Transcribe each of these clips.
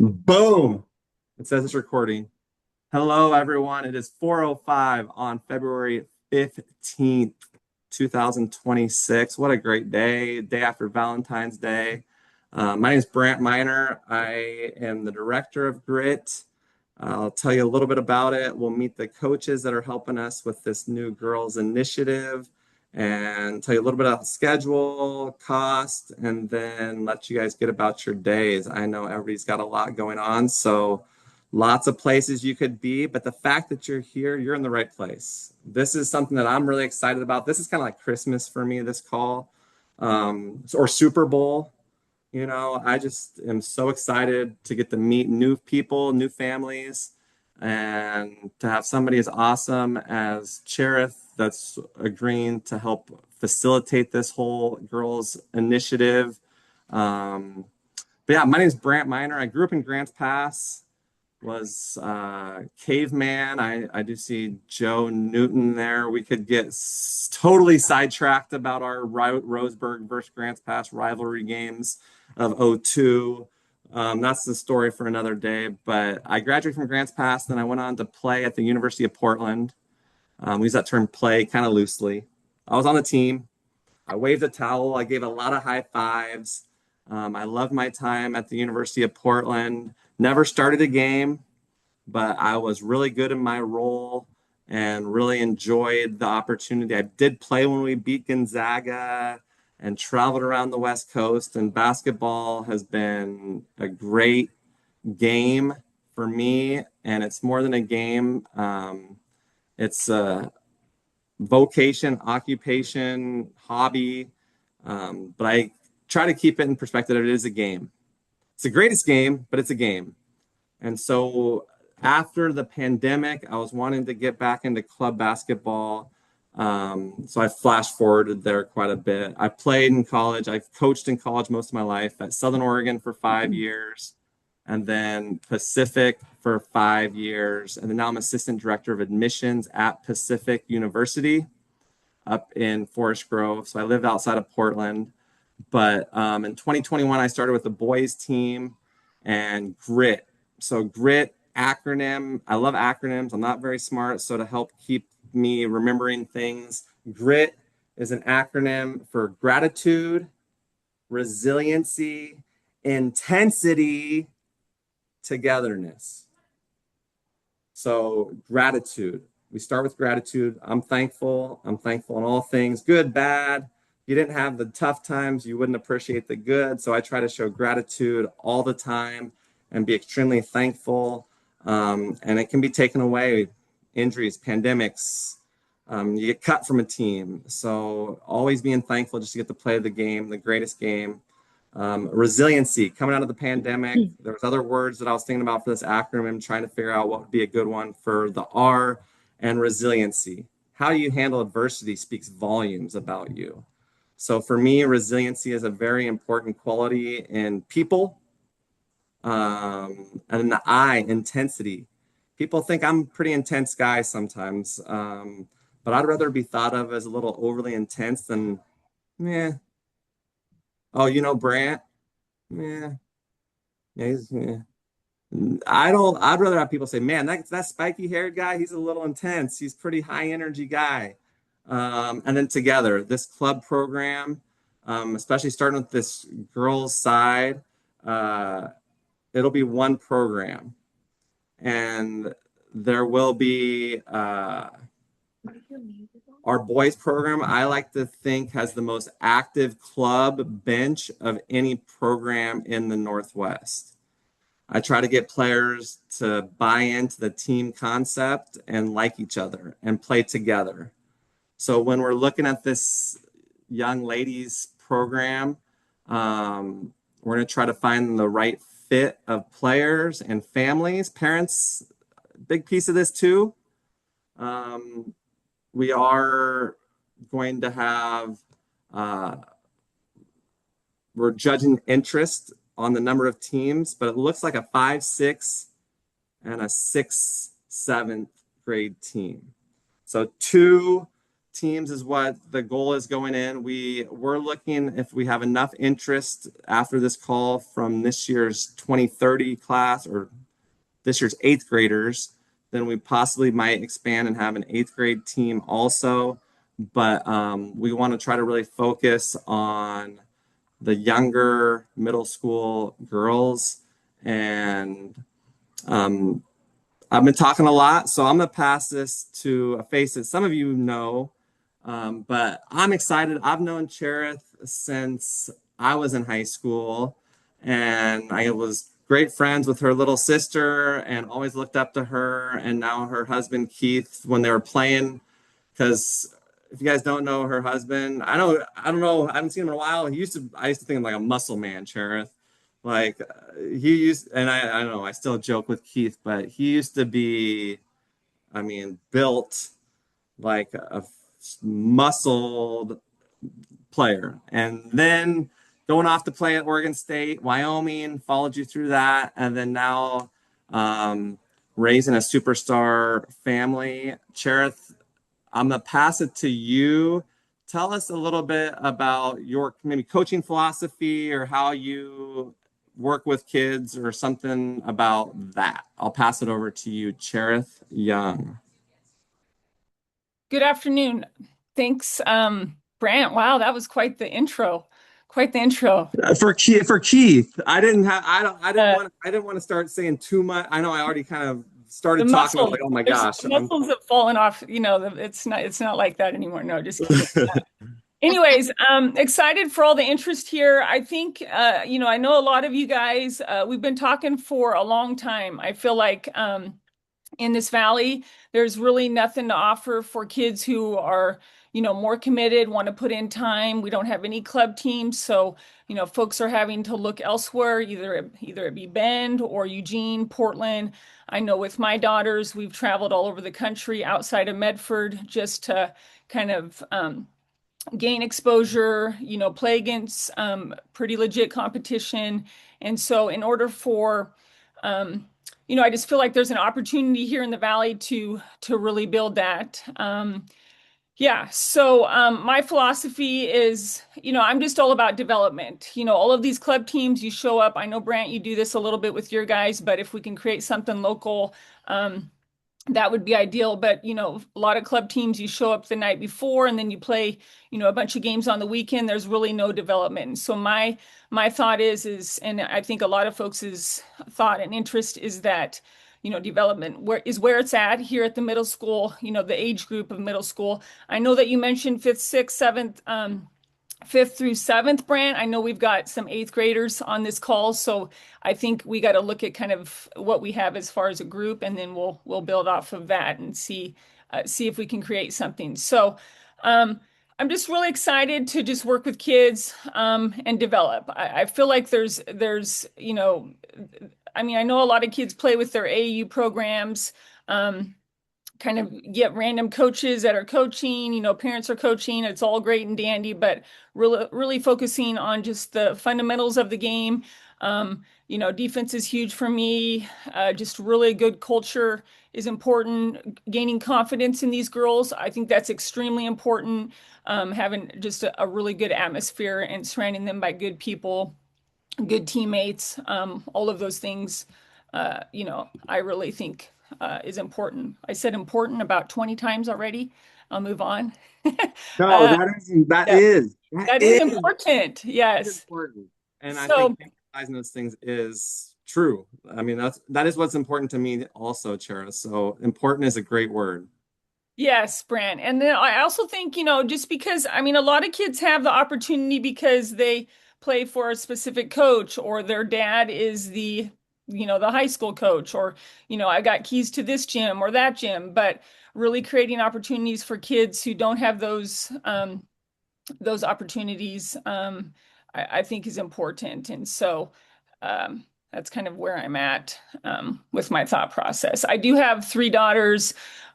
Boom. It says it's recording. Hello, everyone. It is 4:05 on February 15th, 2026. What a great day, day after Valentine's Day. My name is Brant Miner. I am the director of Grit. I'll tell you a little bit about it. We'll meet the coaches that are helping us with this new girls initiative and tell you a little bit about the schedule, cost, and then let you guys get about your days. I know everybody's got a lot going on, so lots of places you could be, but the fact that you're here, you're in the right place. This is something that I'm really excited about. This is kind of like Christmas for me, this call, or Super Bowl. I just am so excited to get to meet new people, new families, and to have somebody as awesome as Cherrith that's agreeing to help facilitate this whole girls initiative. Um, but yeah, my name is Brant Miner. I grew up in Grants Pass, was caveman. I do see Joe Newton there. We could get totally sidetracked about our Roseburg versus Grants Pass rivalry games of '02. That's the story for another day. But I graduated from Grants Pass, then I went on to play at the University of Portland. We use that term play kind of loosely. I was on the team. I waved a towel. I gave a lot of high fives. I loved my time at the University of Portland. Never started a game, but I was really good in my role and really enjoyed the opportunity. I did play when we beat Gonzaga and traveled around the West Coast, and basketball has been a great game for me. And it's more than a game, it's a vocation, occupation, hobby. But I try to keep it in perspective. It is a game. It's the greatest game, but it's a game. And so after the pandemic, I was wanting to get back into club basketball. So I flash forwarded there quite a bit. I played in college. I've coached in college most of my life at Southern Oregon for 5 years, and then Pacific for 5 years. And then now I'm assistant director of admissions at Pacific University up in Forest Grove. So I live outside of Portland. But in 2021, I started with the boys team and Grit. So Grit acronym, I love acronyms. I'm not very smart. So to help keep me remembering things, Grit is an acronym for gratitude, resiliency, intensity, togetherness. So gratitude. We start with gratitude. I'm thankful. I'm thankful in all things, good, bad. You didn't have the tough times, you wouldn't appreciate the good. So I try to show gratitude all the time and be extremely thankful. And it can be taken away. Injuries, pandemics, you get cut from a team. So always being thankful just to get to play the game, the greatest game. Resiliency, coming out of the pandemic. There was other words that I was thinking about for this acronym, trying to figure out what would be a good one for the R. And resiliency. How you handle adversity speaks volumes about you. So for me, resiliency is a very important quality in people. And the I, intensity. People think I'm a pretty intense guy sometimes, but I'd rather be thought of as a little overly intense than, yeah. Oh, Brant? Yeah, yeah. I don't. I'd rather have people say, "Man, that spiky haired guy, he's a little intense. He's pretty high energy guy." And then together, this club program, especially starting with this girls' side, uh, it'll be one program, and there will be our boys program. I like to think has the most active club bench of any program in the Northwest. I try to get players to buy into the team concept and like each other and play together. So when we're looking at this young ladies program, we're going to try to find the right fit of players and families, parents, big piece of this too. We are going to have, uh, we're judging interest on the number of teams, but it looks like a 5, 6, and a 6, 7th grade team. So 2 teams is what the goal is going in. We're looking if we have enough interest after this call from this year's 2030 class or this year's eighth graders, then we possibly might expand and have an eighth grade team also. But we want to try to really focus on the younger middle school girls. And um, I've been talking a lot, so I'm going to pass this to a face that some of you know. But I'm excited. I've known Cherrith since I was in high school, and I was great friends with her little sister and always looked up to her. And now her husband, Keith, when they were playing, because if you guys don't know her husband, I don't know, I haven't seen him in a while. I used to think of him like a muscle man, Cherrith. Like he used, and I don't know, I still joke with Keith, but he used to be, I mean, built like a muscled player. And then going off to play at Oregon State, Wyoming, followed you through that. And then now raising a superstar family. Cherrith, I'm going to pass it to you. Tell us a little bit about your maybe coaching philosophy or how you work with kids or something about that. I'll pass it over to you, Cherrith Young. Good afternoon. Thanks, Brant. Wow, that was quite the intro. Quite the intro. For Keith, Uh, I didn't want to start saying too much. I know I already kind of the started talking about muscles, like, oh my there's gosh. the muscles have fallen off. It's not like that anymore. No, just kidding. Anyways, excited for all the interest here. I think, I know a lot of you guys, we've been talking for a long time. I feel like, in this valley, there's really nothing to offer for kids who are, more committed, want to put in time. We don't have any club teams, so folks are having to look elsewhere, either it be Bend or Eugene, Portland. I know with my daughters, we've traveled all over the country outside of Medford just to kind of gain exposure, play against pretty legit competition. And so in order for I just feel like there's an opportunity here in the Valley to really build that. Yeah, so my philosophy is, I'm just all about development. All of these club teams, you show up. I know, Brant, you do this a little bit with your guys, but if we can create something local, that would be ideal. But, a lot of club teams, you show up the night before and then you play, a bunch of games on the weekend. There's really no development. And so my thought is, and I think a lot of folks' thought and interest is that, development where it's at here at the middle school, the age group of middle school. I know that you mentioned fifth, sixth, seventh, fifth through seventh, Brant. I know we've got some eighth graders on this call, so I think we got to look at kind of what we have as far as a group, and then we'll build off of that and see if we can create something. So I'm just really excited to just work with kids and develop. I feel like there's I mean, I know a lot of kids play with their AAU programs. Kind of get random coaches that are coaching, parents are coaching. It's all great and dandy, but really focusing on just the fundamentals of the game. Defense is huge for me. Just really good culture is important. Gaining confidence in these girls, I think that's extremely important. Having just a really good atmosphere and surrounding them by good people, good teammates, all of those things, I really think is important. I said important about 20 times already. I'll move on. No, uh, that yeah, is that is important. Yes. important. And I think So, emphasizing those things is true. I mean, that is what's important to me also, Chera. So important is a great word. yes, Brand. And then I also think, just because, I mean, a lot of kids have the opportunity because they play for a specific coach or their dad is the high school coach or, I got keys to this gym or that gym, but really creating opportunities for kids who don't have those opportunities, I think is important. And so, that's kind of where I'm at with my thought process. I do have three daughters,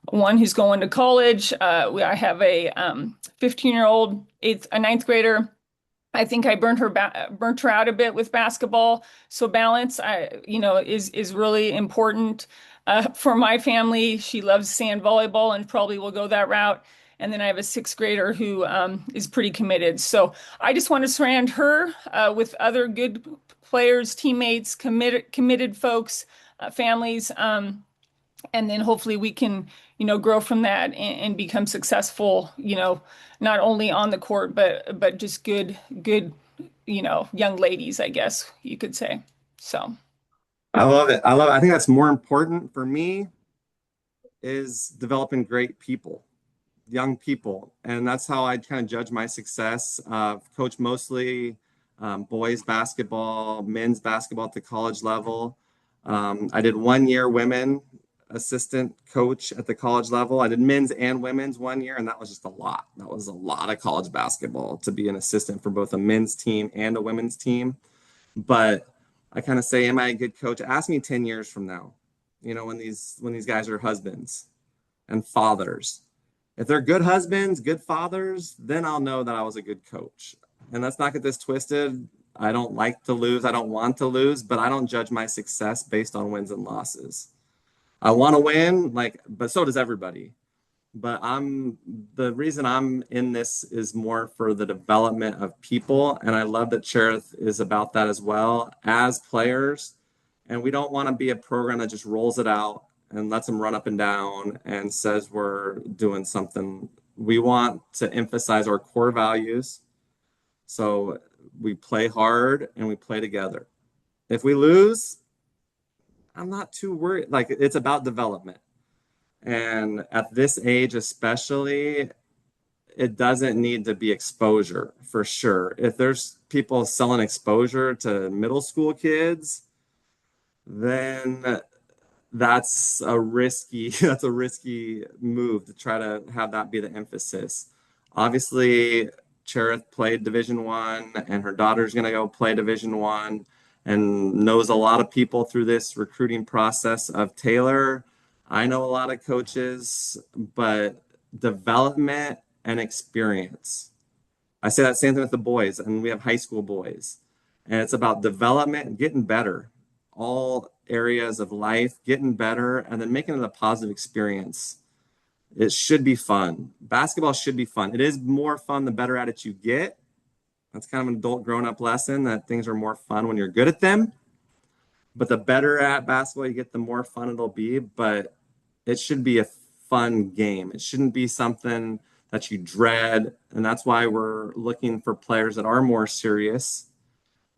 one who's going to college. I have a 15-year-old, a ninth grader. I think I burnt her out a bit with basketball. So balance, is really important for my family. She loves sand volleyball and probably will go that route. And then I have a sixth grader who is pretty committed. So I just want to surround her with other good players, teammates, committed folks, families. And then hopefully we can, grow from that and become successful, not only on the court, but just good, young ladies, I guess you could say. So. I love it. I love it. I think that's more important for me is developing great people, young people. And that's how I kind of judge my success. Coach mostly boys basketball, men's basketball at the college level. I did 1 year women assistant coach at the college level. I did men's and women's 1 year, and that was just a lot. That was a lot of college basketball to be an assistant for both a men's team and a women's team. But I kind of say, am I a good coach? Ask me 10 years from now, when these guys are husbands and fathers. If they're good husbands, good fathers, then I'll know that I was a good coach. And let's not get this twisted. I don't like to lose. I don't want to lose, but I don't judge my success based on wins and losses. I want to win, but so does everybody. But the reason I'm in this is more for the development of people. And I love that Cherrith is about that as well as players. And we don't want to be a program that just rolls it out and lets them run up and down and says we're doing something. We want to emphasize our core values. So we play hard and we play together. If we lose, I'm not too worried. It's about development. And at this age, especially, it doesn't need to be exposure for sure. If there's people selling exposure to middle school kids, then that's a risky move to try to have that be the emphasis. Obviously, Cherrith played Division 1, and her daughter's going to go play Division 1, and knows a lot of people through this recruiting process of Taylor. I know a lot of coaches, but development and experience. I say that same thing with the boys, and we have high school boys. And it's about development, getting better, all areas of life, getting better, and then making it a positive experience. It should be fun. Basketball should be fun. It is more fun the better at it you get. That's kind of an adult grown up lesson that things are more fun when you're good at them. But the better at basketball you get, the more fun it'll be. But it should be a fun game. It shouldn't be something that you dread. And that's why we're looking for players that are more serious,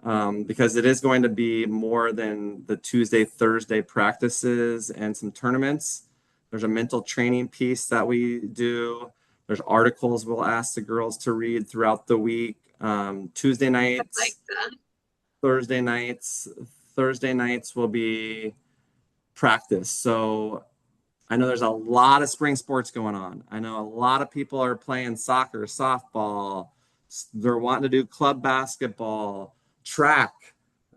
because it is going to be more than the Tuesday, Thursday practices and some tournaments. There's a mental training piece that we do. There's articles we'll ask the girls to read throughout the week. Tuesday nights, Thursday nights. Thursday nights will be practice. So I know there's a lot of spring sports going on. I know a lot of people are playing soccer, softball. They're wanting to do club basketball, track.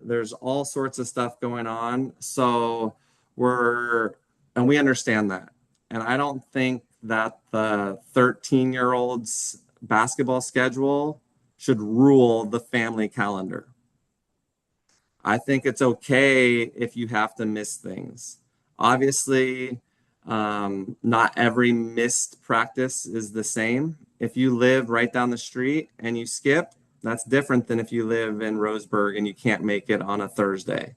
There's all sorts of stuff going on. So we understand that. And I don't think that the 13-year-olds basketball schedule should rule the family calendar. I think it's okay if you have to miss things. Obviously, not every missed practice is the same. If you live right down the street and you skip, that's different than if you live in Roseburg and you can't make it on a Thursday.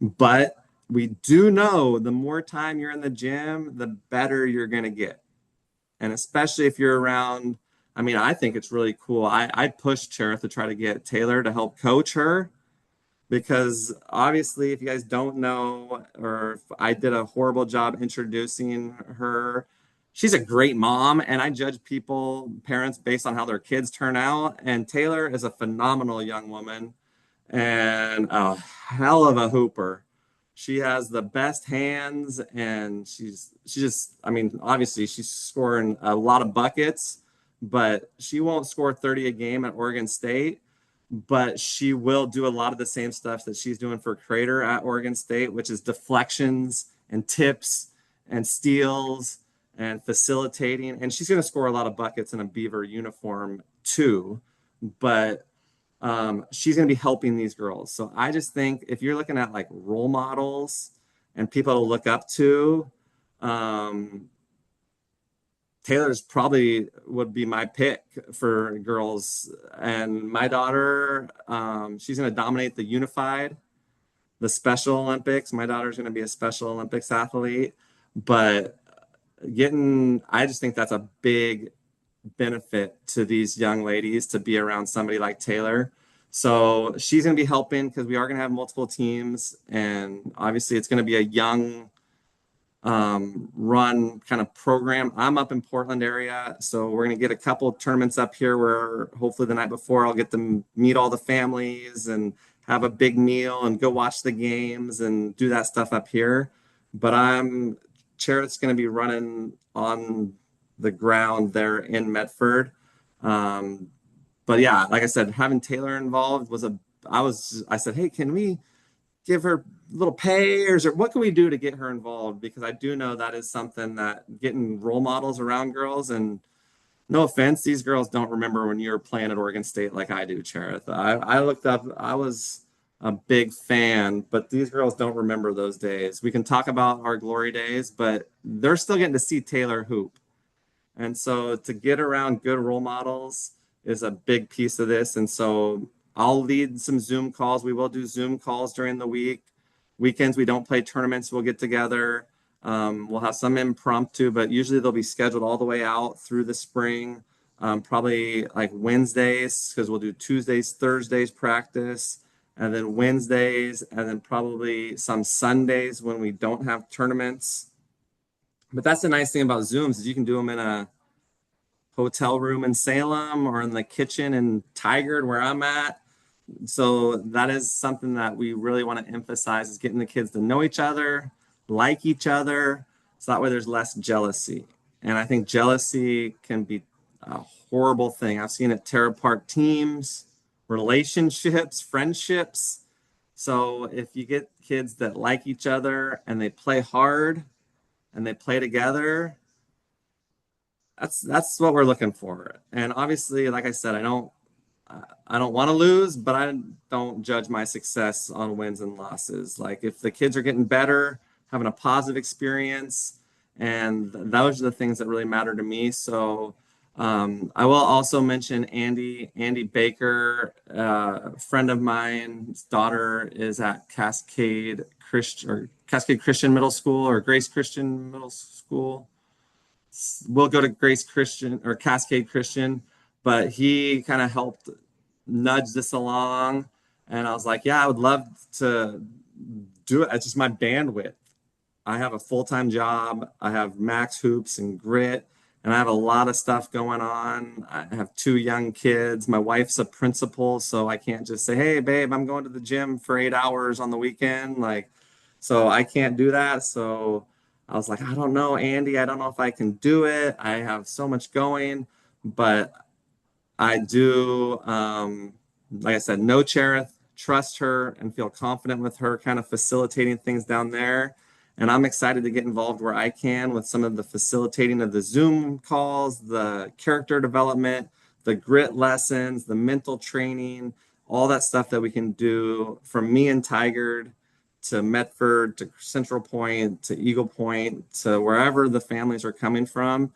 But we do know the more time you're in the gym, the better you're going to get. And especially if you're around, I think it's really cool. I pushed Cherrith to try to get Taylor to help coach her, because obviously, if you guys don't know, or if I did a horrible job introducing her, she's a great mom, and I judge parents, based on how their kids turn out. And Taylor is a phenomenal young woman and a hell of a hooper. She has the best hands, and obviously she's scoring a lot of buckets, but she won't score 30 a game at Oregon State. But she will do a lot of the same stuff that she's doing for Crater at Oregon State, which is deflections and tips and steals and facilitating. And she's going to score a lot of buckets in a Beaver uniform too. But she's going to be helping these girls. So I just think if you're looking at role models and people to look up to, Taylor's probably would be my pick for girls. And my daughter, she's going to dominate the unified, the Special Olympics. My daughter's going to be a Special Olympics athlete. But I just think that's a big benefit to these young ladies to be around somebody like Taylor. So she's going to be helping because we are going to have multiple teams. And obviously, it's going to be a young run kind of program. I'm up in Portland area, so we're going to get a couple of tournaments up here where hopefully the night before I'll get to meet all the families and have a big meal and go watch the games and do that stuff up here. But Cherrith's going to be running on the ground there in Medford. Um, but yeah, like I said, having Taylor involved I said, hey, can we give her little payers or what can we do to get her involved? Because I do know that is something that getting role models around girls, and no offense, these girls don't remember when you were playing at Oregon State like I do, Cherith. I looked up, I was a big fan, but these girls don't remember those days. We can talk about our glory days, but they're still getting to see Taylor hoop. And so to get around good role models is a big piece of this. And so I'll lead some Zoom calls. We will do Zoom calls during the week. Weekends, we don't play tournaments. We'll get together. We'll have some impromptu, but usually they'll be scheduled all the way out through the spring. Probably like Wednesdays, because we'll do Tuesdays, Thursdays practice, and then Wednesdays, and then probably some Sundays when we don't have tournaments. But that's the nice thing about Zooms is you can do them in a hotel room in Salem or in the kitchen in Tigard where I'm at. So that is something that we really want to emphasize is getting the kids to know each other, like each other, so that way there's less jealousy. And I think jealousy can be a horrible thing. I've seen it tear apart teams, relationships, friendships. So if you get kids that like each other and they play hard and they play together, that's what we're looking for. And obviously, like I said, I don't want to lose, but I don't judge my success on wins and losses. Like if the kids are getting better, having a positive experience, and those are the things that really matter to me. So I will also mention Andy Baker, a friend of mine's daughter is at Cascade Christian Middle School or Grace Christian Middle School. We'll go to Grace Christian or Cascade Christian, but he kind of helped nudge this along. And I was like, yeah, I would love to do it. It's just my bandwidth. I have a full-time job. I have max hoops and grit, and I have a lot of stuff going on. I have two young kids. My wife's a principal, so I can't just say, hey, babe, I'm going to the gym for 8 hours on the weekend. Like, so I can't do that. So I was like, I don't know, Andy. I don't know if I can do it. I have so much going, but I do, like I said, know Cherith, trust her, and feel confident with her kind of facilitating things down there. And I'm excited to get involved where I can with some of the facilitating of the Zoom calls, the character development, the grit lessons, the mental training, all that stuff that we can do from me and Tigard to Medford to Central Point to Eagle Point to wherever the families are coming from.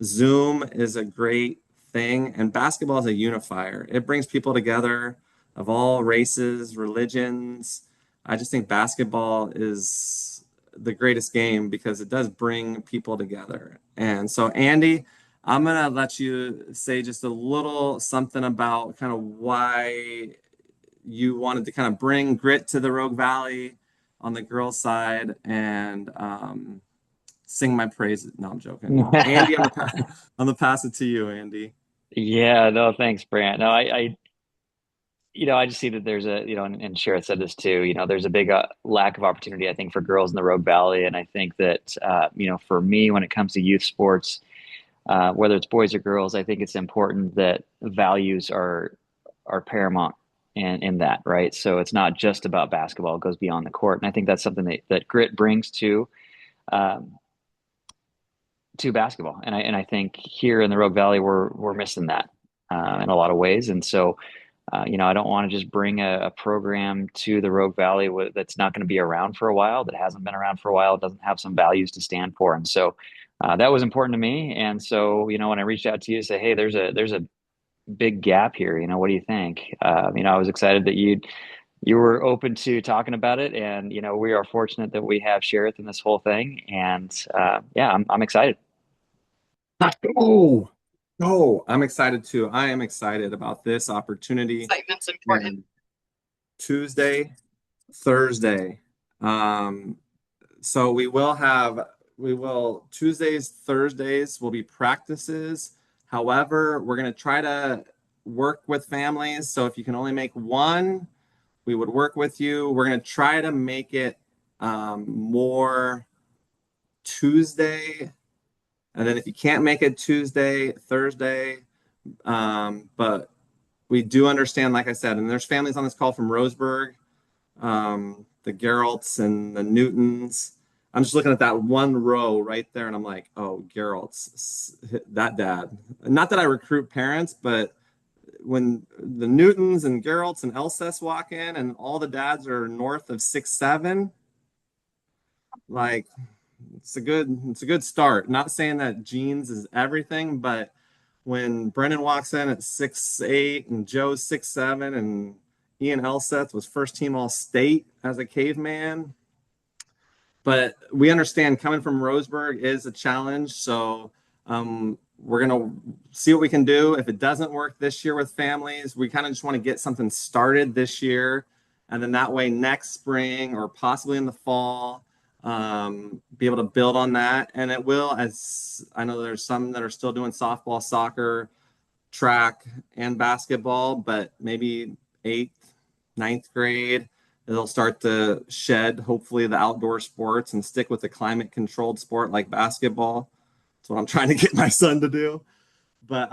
Zoom is a great thing, and basketball is a unifier. It brings people together of all races, religions. I just think basketball is the greatest game because it does bring people together. And so, Andy, I'm gonna let you say just a little something about kind of why you wanted to kind of bring grit to the Rogue Valley on the girls' side and sing my praises. No, I'm joking. Andy, I'm gonna pass it to you, Andy. Yeah, no, thanks, Brant. No, I just see that there's and Sheriff said this too, there's a big lack of opportunity, I think, for girls in the Rogue Valley. And I think that, for me, when it comes to youth sports, whether it's boys or girls, I think it's important that values are paramount in that, right? So it's not just about basketball, it goes beyond the court. And I think that's something that grit brings um, to basketball. And I think here in the Rogue Valley, we're missing that in a lot of ways. And so, I don't want to just bring a program to the Rogue Valley that's not going to be around for a while, that hasn't been around for a while, doesn't have some values to stand for. And so, that was important to me. And so, when I reached out to you to say, hey, there's a big gap here, what do you think? I was excited that you were open to talking about it, and we are fortunate that we have Cherrith in this whole thing, and yeah, I'm excited. Oh, oh, I'm excited too. I am excited about this opportunity. Excitement's important. And Tuesday, Thursday. Um, so we will Tuesdays, Thursdays will be practices. However, we're going to try to work with families. So if you can only make one, we would work with you. We're going to try to make it more Tuesday. And then if you can't make it Tuesday, Thursday, but we do understand, like I said, and there's families on this call from Roseburg, the Geralts and the Newtons. I'm just looking at that one row right there, and I'm like, oh, Geralts, that dad. Not that I recruit parents, but when the Newtons and Geralts and Elses walk in, and all the dads are north of 6'7", like it's a good start. Not saying that genes is everything, but when Brennan walks in at 6'8" and Joe's 6'7", and Ian Elseth was first team All State as a caveman. But we understand coming from Roseburg is a challenge. So we're going to see what we can do. If it doesn't work this year with families, we kind of just want to get something started this year. And then that way next spring or possibly in the fall, be able to build on that. And it will, as I know there's some that are still doing softball, soccer, track, and basketball, but maybe eighth, ninth grade, they'll start to shed, hopefully, the outdoor sports and stick with the climate controlled sport like basketball. That's what I'm trying to get my son to do. But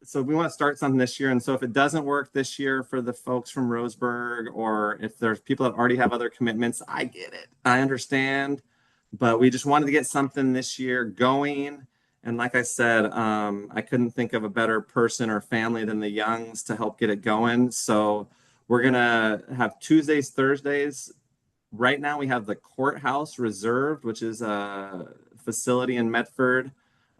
so we want to start something this year. And so if it doesn't work this year for the folks from Roseburg, or if there's people that already have other commitments, I get it. I understand. But we just wanted to get something this year going. And like I said, I couldn't think of a better person or family than the Youngs to help get it going. So we're going to have Tuesdays, Thursdays. Right now, we have the courthouse reserved, which is a facility in Medford.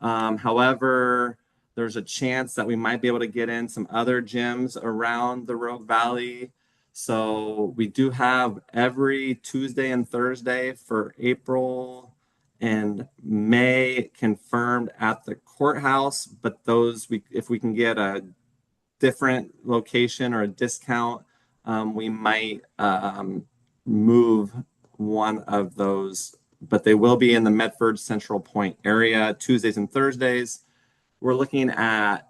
However, there's a chance that we might be able to get in some other gyms around the Rogue Valley. So we do have every Tuesday and Thursday for April and May confirmed at the courthouse. But those, if we can get a different location or a discount, we might move one of those. But they will be in the Medford Central Point area Tuesdays and Thursdays. We're looking at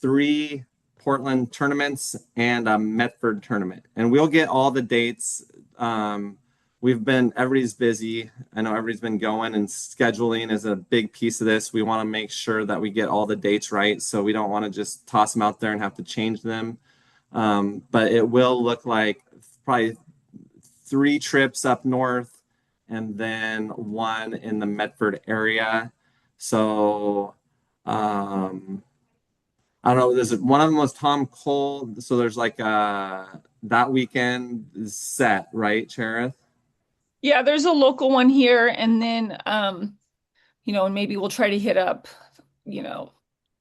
3 Portland tournaments and a Medford tournament, and we'll get all the dates. Everybody's busy. I know everybody's been going, and scheduling is a big piece of this. We want to make sure that we get all the dates right, so we don't want to just toss them out there and have to change them. But it will look like probably 3 trips up north and then 1 in the Medford area. So I don't know. There's one of them was Tom Cole. So there's like that weekend is set, right, Cherrith? Yeah, there's a local one here, and then and maybe we'll try to hit up, you know,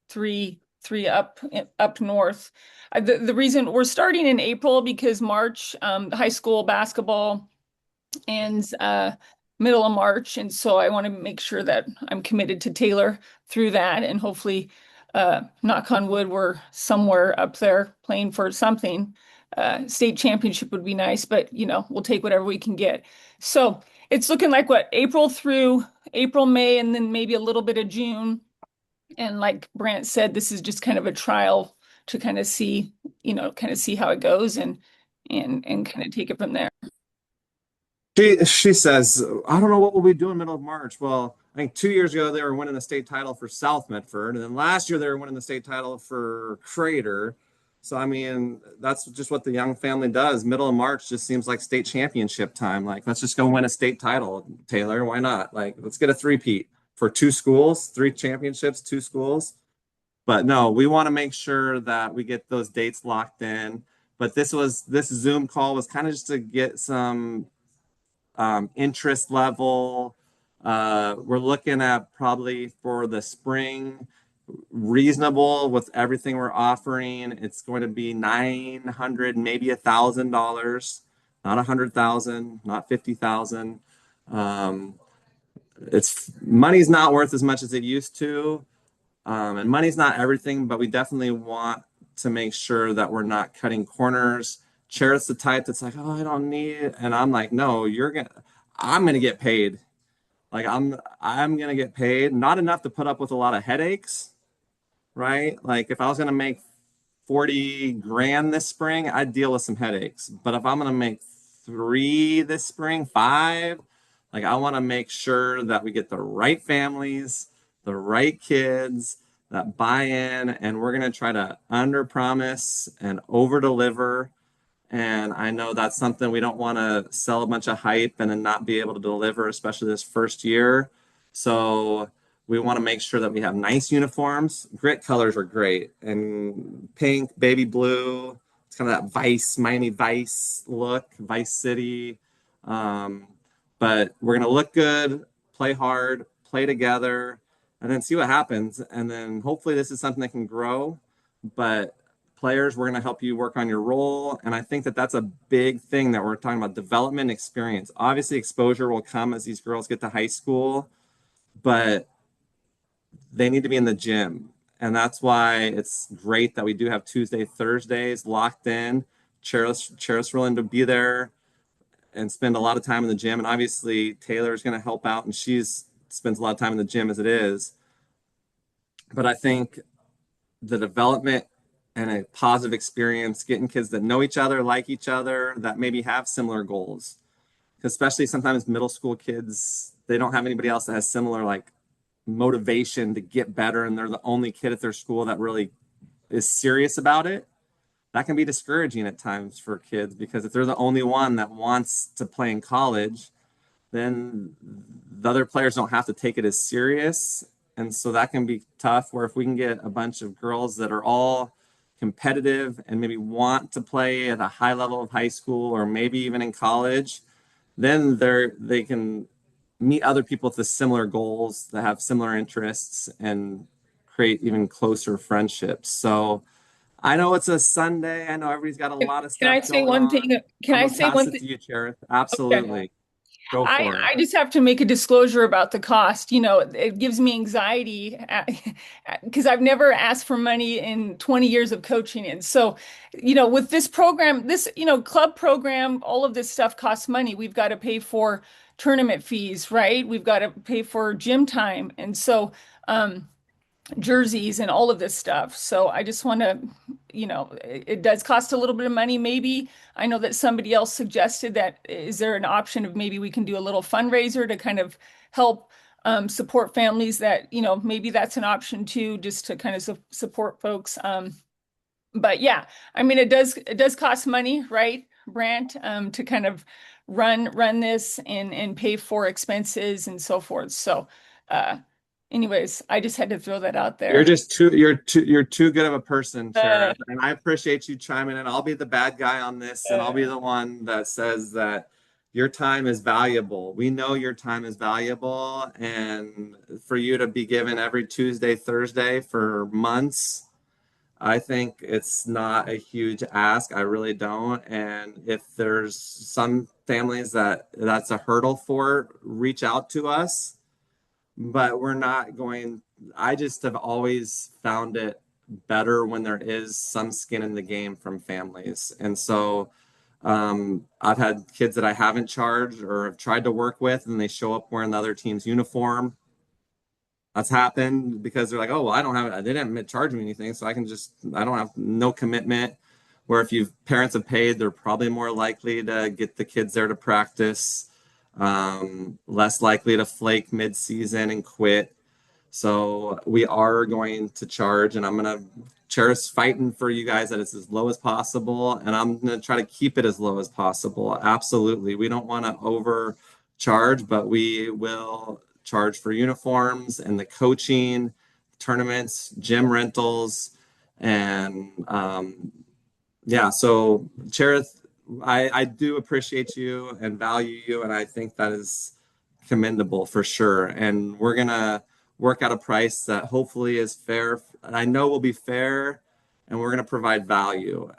three up north. The reason we're starting in April because March, high school basketball ends middle of March, and so I want to make sure that I'm committed to Taylor through that, and hopefully, knock on wood, we're somewhere up there playing for something. State championship would be nice, but we'll take whatever we can get. So it's looking like what, April through April, May, and then maybe a little bit of June. And like Brant said, this is just kind of a trial to kind of see, see how it goes and kind of take it from there. She says, I don't know what we'll be doing middle of March. Well, I think 2 years ago they were winning the state title for South Medford, and then last year they were winning the state title for Crater. So I mean, that's just what the Young family does. Middle of March just seems like state championship time. Like, let's just go win a state title, Taylor. Why not? Like, let's get a three-peat for 2 schools, 3 championships, 2 schools. But no, we want to make sure that we get those dates locked in. But this Zoom call was kind of just to get some interest level, We're looking at probably for the spring, reasonable with everything we're offering. It's going to be 900, maybe $1,000, not 100,000, not 50,000. Um, it's money's not worth as much as it used to. And money's not everything, but we definitely want to make sure that we're not cutting corners. Cherrith's the type that's like, oh, I don't need it. And I'm like, no, I'm gonna get paid. Like I'm gonna get paid. Not enough to put up with a lot of headaches, right? Like if I was gonna make 40 grand this spring, I'd deal with some headaches. But if I'm gonna make three this spring, five, like I want to make sure that we get the right families, the right kids that buy in, and we're gonna try to under promise and over deliver. And I know that's something we don't want to sell a bunch of hype and then not be able to deliver, especially this first year. So we want to make sure that we have nice uniforms. Grit colors are great. And pink, baby blue, it's kind of that Vice, Miami Vice look, Vice City. Um, but we're going to look good, play hard, play together, and then see what happens. And then hopefully this is something that can grow. But players, we're going to help you work on your role. And I think that that's a big thing that we're talking about, development experience. Obviously, exposure will come as these girls get to high school, but they need to be in the gym. And that's why it's great that we do have Tuesday, Thursdays locked in. Cheryl's willing to be there and spend a lot of time in the gym. And obviously, Taylor's going to help out, and she's spends a lot of time in the gym as it is. But I think the development and a positive experience, getting kids that know each other, like each other, that maybe have similar goals. Especially sometimes middle school kids, they don't have anybody else that has similar like motivation to get better, and they're the only kid at their school that really is serious about it. That can be discouraging at times for kids because if they're the only one that wants to play in college, then the other players don't have to take it as serious. And so that can be tough. Where if we can get a bunch of girls that are all competitive and maybe want to play at a high level of high school or maybe even in college, then they can meet other people with the similar goals that have similar interests and create even closer friendships. So I know it's a Sunday. I know everybody's got a lot of Can I stuff say going one on. thing? Can I'm I gonna say pass one it thing? to you, Cherith. Okay. Absolutely. Go I, for it. I just have to make a disclosure about the cost. You know, it gives me anxiety because I've never asked for money in 20 years of coaching. And so, you know, with this program, this, you know, club program, all of this stuff costs money. We've got to pay for tournament fees, right? We've got to pay for gym time. And so, jerseys and all of this stuff. So I just want to, you know, it does cost a little bit of money. Maybe I know that somebody else suggested that is there an option of maybe we can do a little fundraiser to kind of help support families that, you know, maybe that's an option too, just to kind of support folks. But yeah, I mean, it does cost money, right, Brant, to kind of run this and pay for expenses and so forth. So, uh, anyways, I just had to throw that out You're there. just you're too good of a person, Uh, Cherith. And I appreciate you chiming in. I'll be the bad guy on this, and I'll be the one that says that your time is valuable. We know your time is valuable, and for you to be given every Tuesday, Thursday for months, I think it's not a huge ask. I really don't. And if there's some families that that's a hurdle for, reach out to us. But we're not going, I just have always found it better when there is some skin in the game from families. And so I've had kids that I haven't charged or have tried to work with, and they show up wearing the other team's uniform. That's happened because they're like, oh, well, I don't have it. They didn't charge me anything. So I don't have no commitment. Where if parents have paid, they're probably more likely to get the kids there to practice, less likely to flake mid-season and quit. So we are going to charge, and I'm going to Cherrith's fighting for you guys that it's as low as possible, and I'm going to try to keep it as low as possible. Absolutely. We don't want to overcharge, but we will charge for uniforms and the coaching, tournaments, gym rentals, and yeah. So Cherith, I do appreciate you and value you, and I think that is commendable for sure. And we're gonna work out a price that hopefully is fair. And I know will be fair, and we're gonna provide value.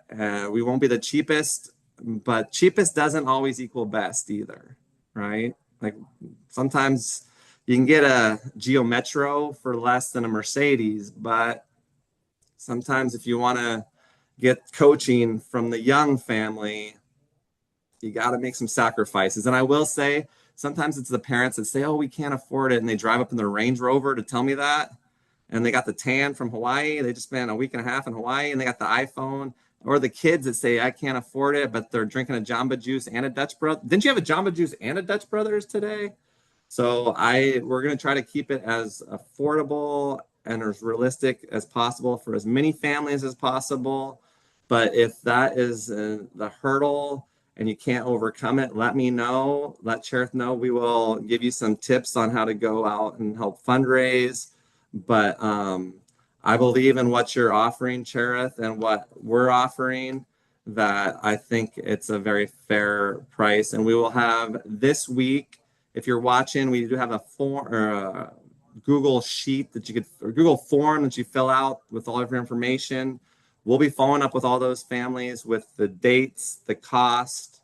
We won't be the cheapest, but cheapest doesn't always equal best either, right? Like sometimes you can get a Geo Metro for less than a Mercedes, but sometimes if you want to get coaching from the Young family, you got to make some sacrifices. And I will say, sometimes it's the parents that say, "Oh, we can't afford it," and they drive up in their Range Rover to tell me that. And they got the tan from Hawaii. They just spent a week and a half in Hawaii, and they got the iPhone. Or the kids that say, "I can't afford it," but they're drinking a Jamba Juice and a Dutch Brother. Didn't you have a Jamba Juice and a Dutch Brothers today? So we're going to try to keep it as affordable and as realistic as possible for as many families as possible. But if that is the hurdle and you can't overcome it, let me know. Let Cherrith know. We will give you some tips on how to go out and help fundraise. But I believe in what you're offering, Cherrith, and what we're offering, that I think it's a very fair price. And we will have this week, if you're watching, we do have a form or a Google sheet that you could, or Google form that you fill out with all of your information. We'll be following up with all those families with the dates, the cost,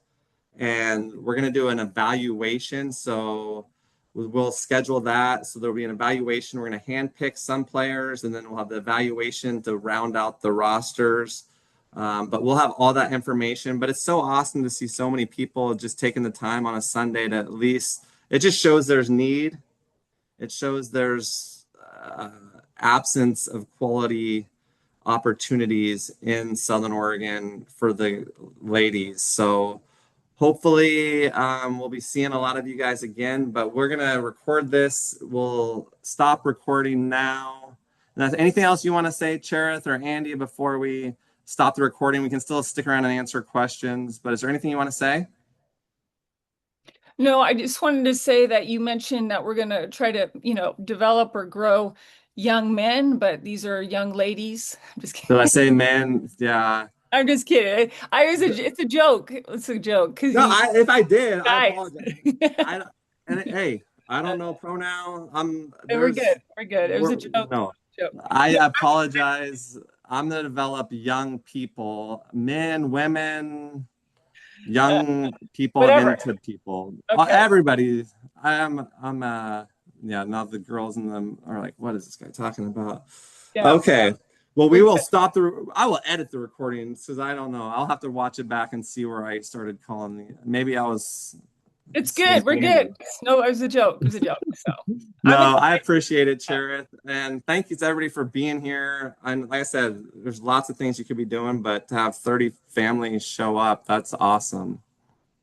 and we're going to do an evaluation. So we'll schedule that. So there'll be an evaluation. We're going to handpick some players, and then we'll have the evaluation to round out the rosters. But we'll have all that information. But it's so awesome to see so many people just taking the time on a Sunday to at least, it just shows there's need. It shows there's absence of quality opportunities in Southern Oregon for the ladies. So hopefully we'll be seeing a lot of you guys again, but we're going to record this. We'll stop recording now. And if anything else you want to say, Cherrith or Andy, before we stop the recording? We can still stick around and answer questions, but is there anything you want to say? No, I just wanted to say that you mentioned that we're going to try to, develop or grow young men, but these are young ladies. I'm just Did I kidding. say men? Yeah. I'm just kidding. It's a joke. It's a joke because No, you if I did, I guys. apologize. I hey, I don't know pronoun. We're good. We're good. It was a we're, joke. no. Joke. I apologize. I'm gonna develop young people, men, women, Uh, young people whatever. into people. Okay. Everybody. I'm yeah, now the girls in them are like, what is this guy talking about? Yeah. Okay. Well, we We're will good. stop I will edit the recordings because I don't know. I'll have to watch it back and see where I started calling maybe I was It's good. saying We're good. Andy. No, it was a joke. It was a joke. So I'm No, excited. I appreciate it, Cherrith. And thank you to everybody for being here. And like I said, there's lots of things you could be doing, but to have 30 families show up, that's awesome.